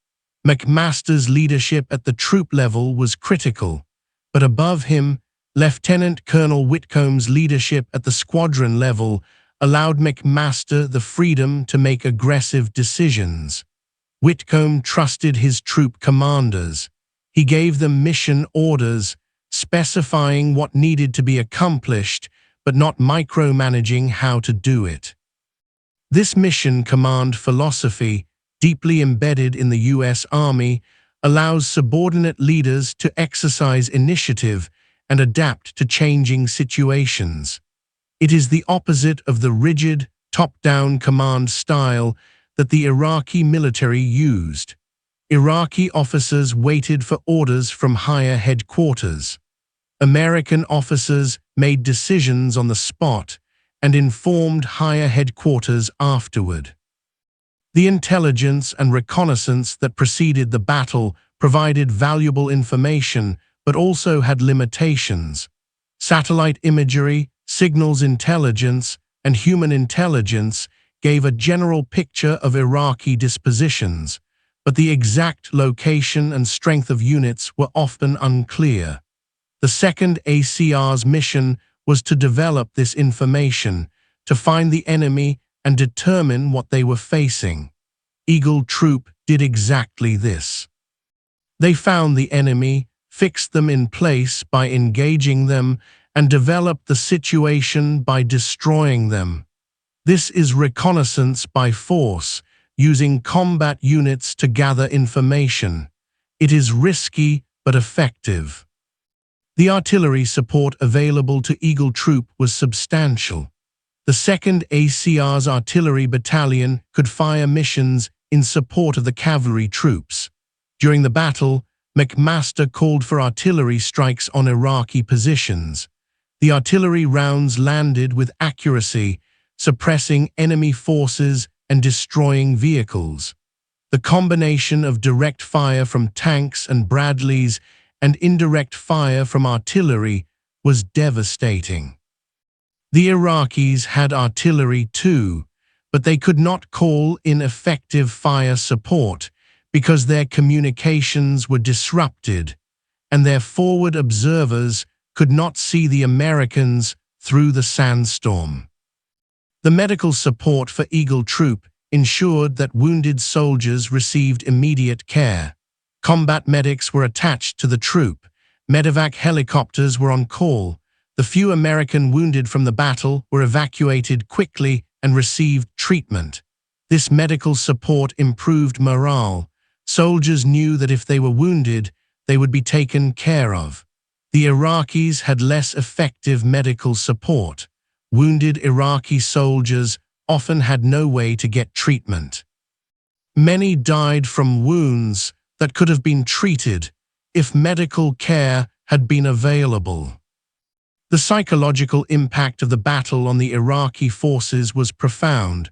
McMaster's leadership at the troop level was critical, but above him, Lieutenant Colonel Whitcomb's leadership at the squadron level allowed McMaster the freedom to make aggressive decisions. Whitcomb trusted his troop commanders. He gave them mission orders, specifying what needed to be accomplished, but not micromanaging how to do it. This mission command philosophy, deeply embedded in the U.S. Army, allows subordinate leaders to exercise initiative and adapt to changing situations. It is the opposite of the rigid, top-down command style that the Iraqi military used. Iraqi officers waited for orders from higher headquarters. American officers made decisions on the spot and informed higher headquarters afterward. The intelligence and reconnaissance that preceded the battle provided valuable information, but also had limitations. Satellite imagery, signals intelligence, and human intelligence gave a general picture of Iraqi dispositions, but the exact location and strength of units were often unclear. The 2nd ACR's mission was to develop this information, to find the enemy and determine what they were facing. Eagle Troop did exactly this. They found the enemy, fixed them in place by engaging them, and developed the situation by destroying them. This is reconnaissance by force, using combat units to gather information. It is risky but effective. The artillery support available to Eagle Troop was substantial. The 2nd ACR's artillery battalion could fire missions in support of the cavalry troops. During the battle, McMaster called for artillery strikes on Iraqi positions. The artillery rounds landed with accuracy, suppressing enemy forces and destroying vehicles. The combination of direct fire from tanks and Bradleys and indirect fire from artillery was devastating. The Iraqis had artillery too, but they could not call in effective fire support because their communications were disrupted, and their forward observers could not see the Americans through the sandstorm. The medical support for Eagle Troop ensured that wounded soldiers received immediate care. Combat medics were attached to the troop. Medevac helicopters were on call. The few American wounded from the battle were evacuated quickly and received treatment. This medical support improved morale. Soldiers knew that if they were wounded, they would be taken care of. The Iraqis had less effective medical support. Wounded Iraqi soldiers often had no way to get treatment. Many died from wounds that could have been treated if medical care had been available. The psychological impact of the battle on the Iraqi forces was profound.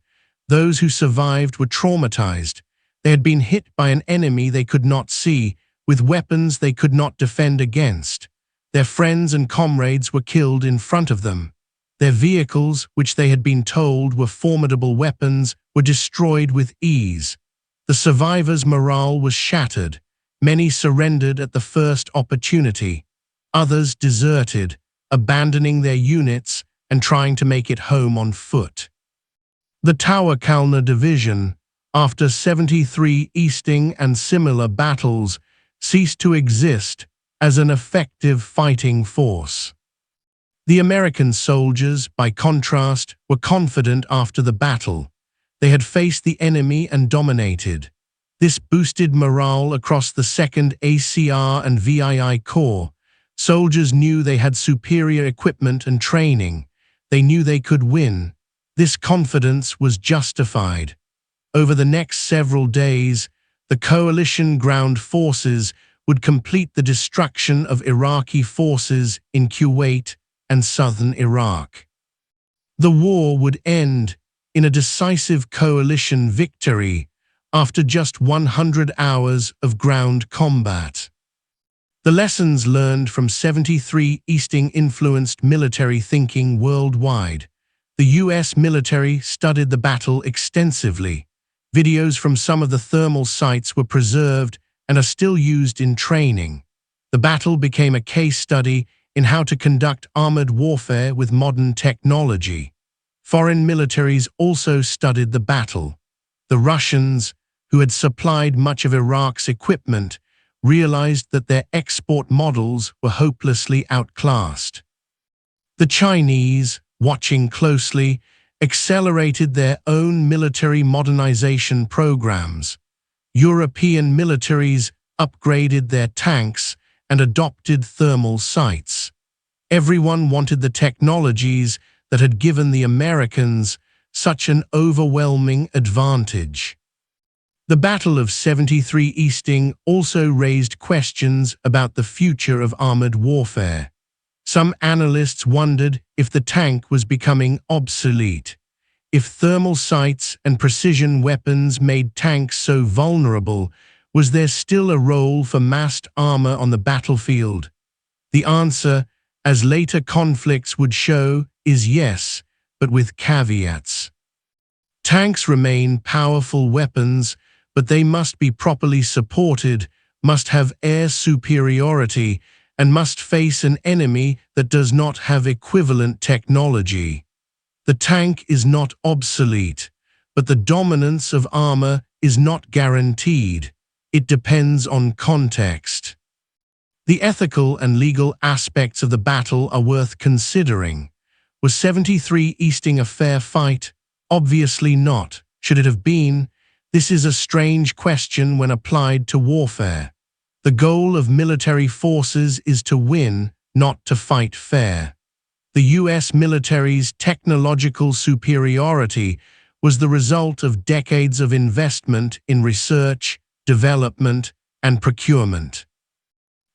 Those who survived were traumatized. They had been hit by an enemy they could not see, with weapons they could not defend against. Their friends and comrades were killed in front of them. Their vehicles, which they had been told were formidable weapons, were destroyed with ease. The survivors' morale was shattered. Many surrendered at the first opportunity. Others deserted, abandoning their units and trying to make it home on foot. The Tawakalna Division, after 73 Easting and similar battles, ceased to exist as an effective fighting force. The American soldiers, by contrast, were confident after the battle. They had faced the enemy and dominated. This boosted morale across the 2nd ACR and VII Corps. Soldiers knew they had superior equipment and training. They knew they could win. This confidence was justified. Over the next several days, the coalition ground forces would complete the destruction of Iraqi forces in Kuwait and southern Iraq. The war would end in a decisive coalition victory after just 100 hours of ground combat. The lessons learned from 73 Easting influenced military thinking worldwide. The U.S. military studied the battle extensively. Videos from some of the thermal sites were preserved and are still used in training. The battle became a case study in how to conduct armored warfare with modern technology. Foreign militaries also studied the battle. The Russians, who had supplied much of Iraq's equipment, realized that their export models were hopelessly outclassed. The Chinese, watching closely, accelerated their own military modernization programs. European militaries upgraded their tanks and adopted thermal sights. Everyone wanted the technologies that had given the Americans such an overwhelming advantage. The Battle of 73 Easting also raised questions about the future of armored warfare. Some analysts wondered if the tank was becoming obsolete. If thermal sights and precision weapons made tanks so vulnerable, was there still a role for massed armor on the battlefield? The answer, as later conflicts would show, is yes, but with caveats. Tanks remain powerful weapons, but they must be properly supported, must have air superiority, and must face an enemy that does not have equivalent technology. The tank is not obsolete, but the dominance of armor is not guaranteed. It depends on context. The ethical and legal aspects of the battle are worth considering. Was 73 Easting a fair fight? Obviously not. Should it have been? This is a strange question when applied to warfare. The goal of military forces is to win, not to fight fair. The U.S. military's technological superiority was the result of decades of investment in research, development, and procurement.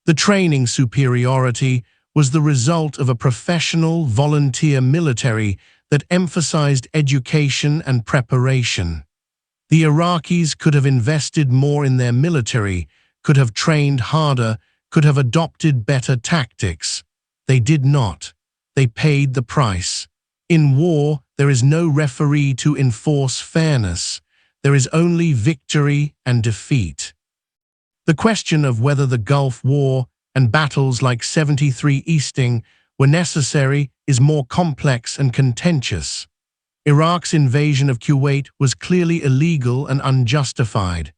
The training superiority was the result of a professional, volunteer military that emphasized education and preparation. The Iraqis could have invested more in their military, could have trained harder, could have adopted better tactics. They did not. They paid the price. In war, there is no referee to enforce fairness. There is only victory and defeat. The question of whether the Gulf War and battles like 73 Easting were necessary is more complex and contentious. Iraq's invasion of Kuwait was clearly illegal and unjustified.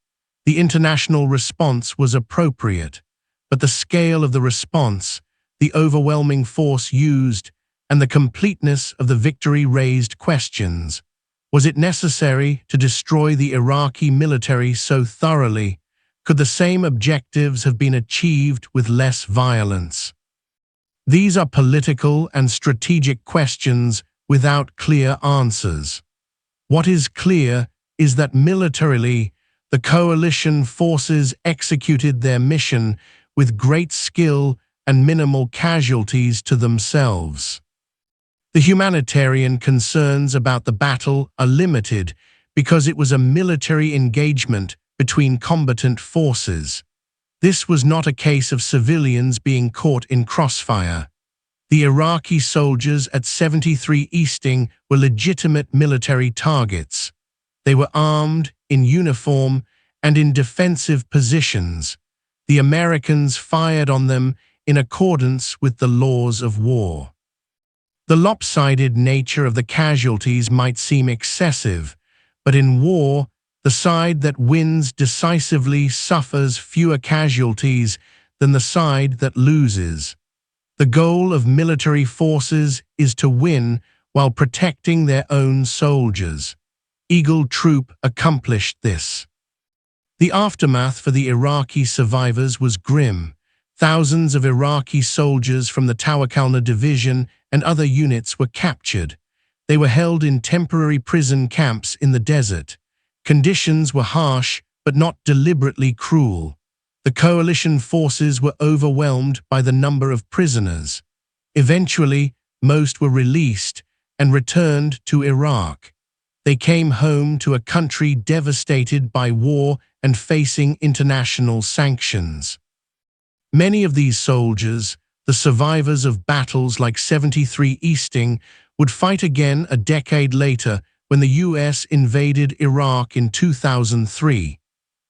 The international response was appropriate, but the scale of the response, the overwhelming force used, and the completeness of the victory raised questions. Was it necessary to destroy the Iraqi military so thoroughly? Could the same objectives have been achieved with less violence? These are political and strategic questions without clear answers. What is clear is that militarily, the coalition forces executed their mission with great skill and minimal casualties to themselves. The humanitarian concerns about the battle are limited because it was a military engagement between combatant forces. This was not a case of civilians being caught in crossfire. The Iraqi soldiers at 73 Easting were legitimate military targets. They were armed, in uniform, and in defensive positions. The Americans fired on them in accordance with the laws of war. The lopsided nature of the casualties might seem excessive, but in war, the side that wins decisively suffers fewer casualties than the side that loses. The goal of military forces is to win while protecting their own soldiers. Eagle Troop accomplished this. The aftermath for the Iraqi survivors was grim. Thousands of Iraqi soldiers from the Tawakalna Division and other units were captured. They were held in temporary prison camps in the desert. Conditions were harsh, but not deliberately cruel. The coalition forces were overwhelmed by the number of prisoners. Eventually, most were released and returned to Iraq. They came home to a country devastated by war and facing international sanctions. Many of these soldiers, the survivors of battles like 73 Easting, would fight again a decade later when the U.S. invaded Iraq in 2003.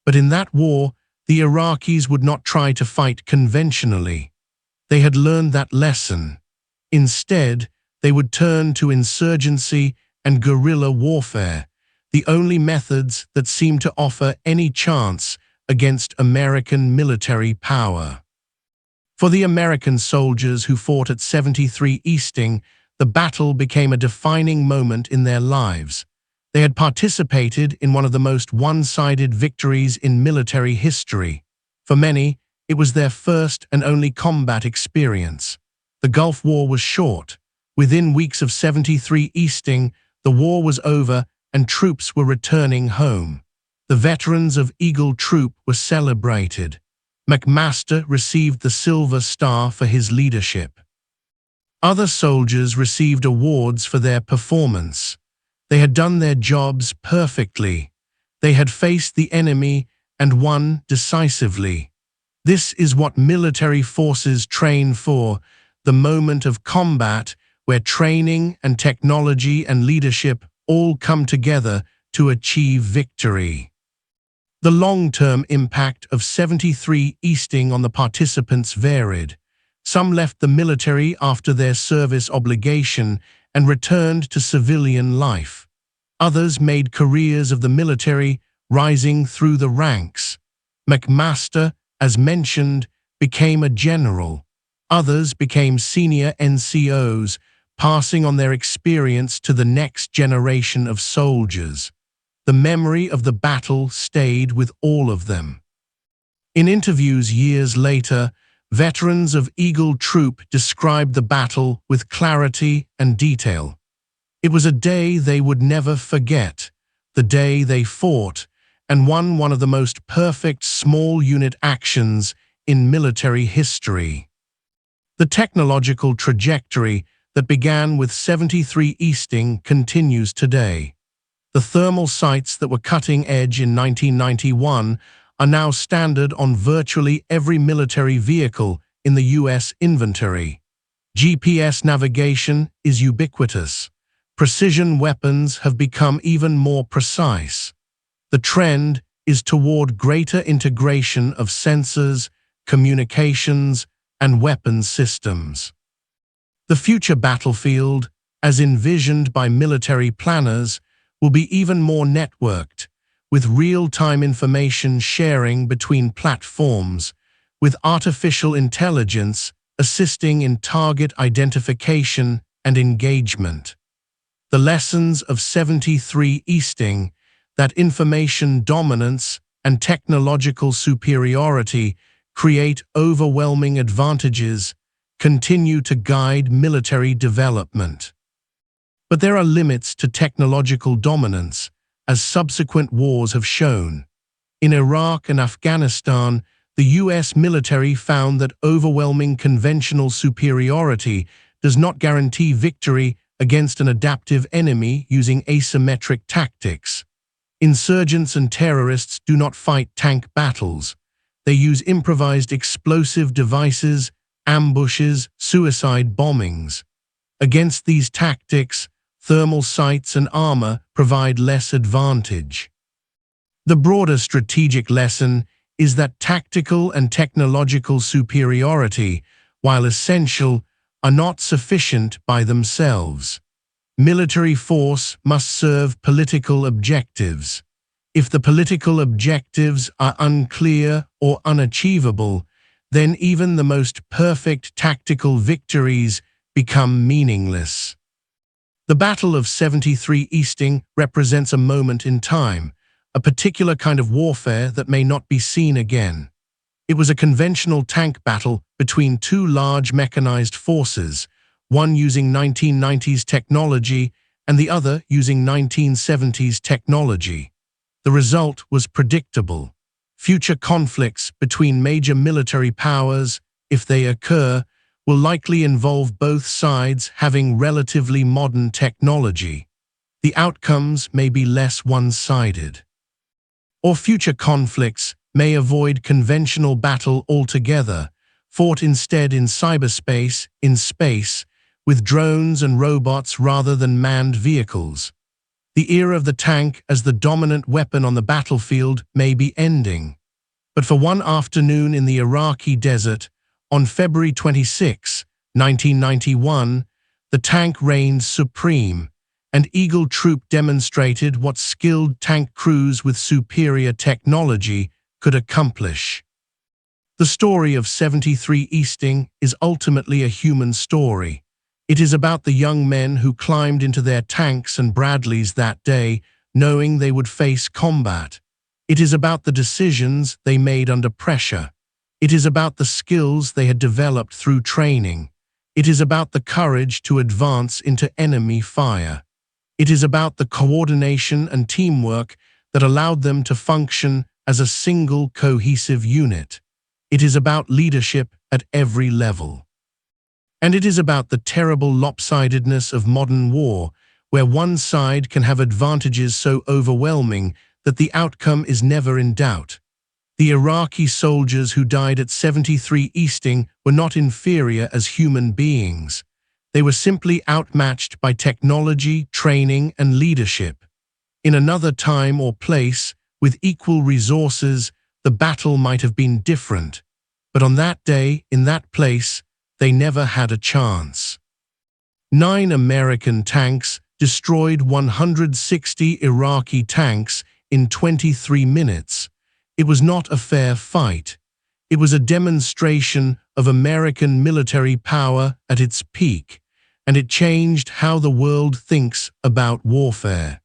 But in that war, the Iraqis would not try to fight conventionally. They had learned that lesson. Instead, they would turn to insurgency and guerrilla warfare, the only methods that seemed to offer any chance against American military power. For the American soldiers who fought at 73 Easting, the battle became a defining moment in their lives. They had participated in one of the most one-sided victories in military history. For many, it was their first and only combat experience. The Gulf War was short. Within weeks of 73 Easting, the war was over and troops were returning home. The veterans of Eagle Troop were celebrated. McMaster received the Silver Star for his leadership. Other soldiers received awards for their performance. They had done their jobs perfectly. They had faced the enemy and won decisively. This is what military forces train for, the moment of combat where training and technology and leadership all come together to achieve victory. The long-term impact of 73 Easting on the participants varied. Some left the military after their service obligation and returned to civilian life. Others made careers of the military, rising through the ranks. McMaster, as mentioned, became a general. Others became senior NCOs, passing on their experience to the next generation of soldiers. The memory of the battle stayed with all of them. In interviews years later, veterans of Eagle Troop described the battle with clarity and detail. It was a day they would never forget, the day they fought and won one of the most perfect small unit actions in military history. The technological trajectory that began with 73 Easting continues today. The thermal sights that were cutting edge in 1991 are now standard on virtually every military vehicle in the U.S. inventory. GPS navigation is ubiquitous. Precision weapons have become even more precise. The trend is toward greater integration of sensors, communications, and weapons systems. The future battlefield, as envisioned by military planners, will be even more networked, with real-time information sharing between platforms, with artificial intelligence assisting in target identification and engagement. The lessons of 73 Easting, that information dominance and technological superiority create overwhelming advantages, continue to guide military development. But there are limits to technological dominance, as subsequent wars have shown. In Iraq and Afghanistan, the U.S. military found that overwhelming conventional superiority does not guarantee victory against an adaptive enemy using asymmetric tactics. Insurgents and terrorists do not fight tank battles. They use improvised explosive devices, ambushes, suicide bombings. Against these tactics, thermal sights and armor provide less advantage. The broader strategic lesson is that tactical and technological superiority, while essential, are not sufficient by themselves. Military force must serve political objectives. If the political objectives are unclear or unachievable, then even the most perfect tactical victories become meaningless. The Battle of 73 Easting represents a moment in time, a particular kind of warfare that may not be seen again. It was a conventional tank battle between two large mechanized forces, one using 1990s technology and the other using 1970s technology. The result was predictable. Future conflicts between major military powers, if they occur, will likely involve both sides having relatively modern technology. The outcomes may be less one-sided. Or future conflicts may avoid conventional battle altogether, fought instead in cyberspace, in space, with drones and robots rather than manned vehicles. The era of the tank as the dominant weapon on the battlefield may be ending. But for one afternoon in the Iraqi desert, on February 26, 1991, the tank reigned supreme, and Eagle Troop demonstrated what skilled tank crews with superior technology could accomplish. The story of 73 Easting is ultimately a human story. It is about the young men who climbed into their tanks and Bradleys that day, knowing they would face combat. It is about the decisions they made under pressure. It is about the skills they had developed through training. It is about the courage to advance into enemy fire. It is about the coordination and teamwork that allowed them to function as a single cohesive unit. It is about leadership at every level. And it is about the terrible lopsidedness of modern war, where one side can have advantages so overwhelming that the outcome is never in doubt. The Iraqi soldiers who died at 73 Easting were not inferior as human beings. They were simply outmatched by technology, training, and leadership. In another time or place, with equal resources, the battle might have been different. But on that day, in that place, they never had a chance. 9 American tanks destroyed 160 Iraqi tanks in 23 minutes. It was not a fair fight. It was a demonstration of American military power at its peak, and it changed how the world thinks about warfare.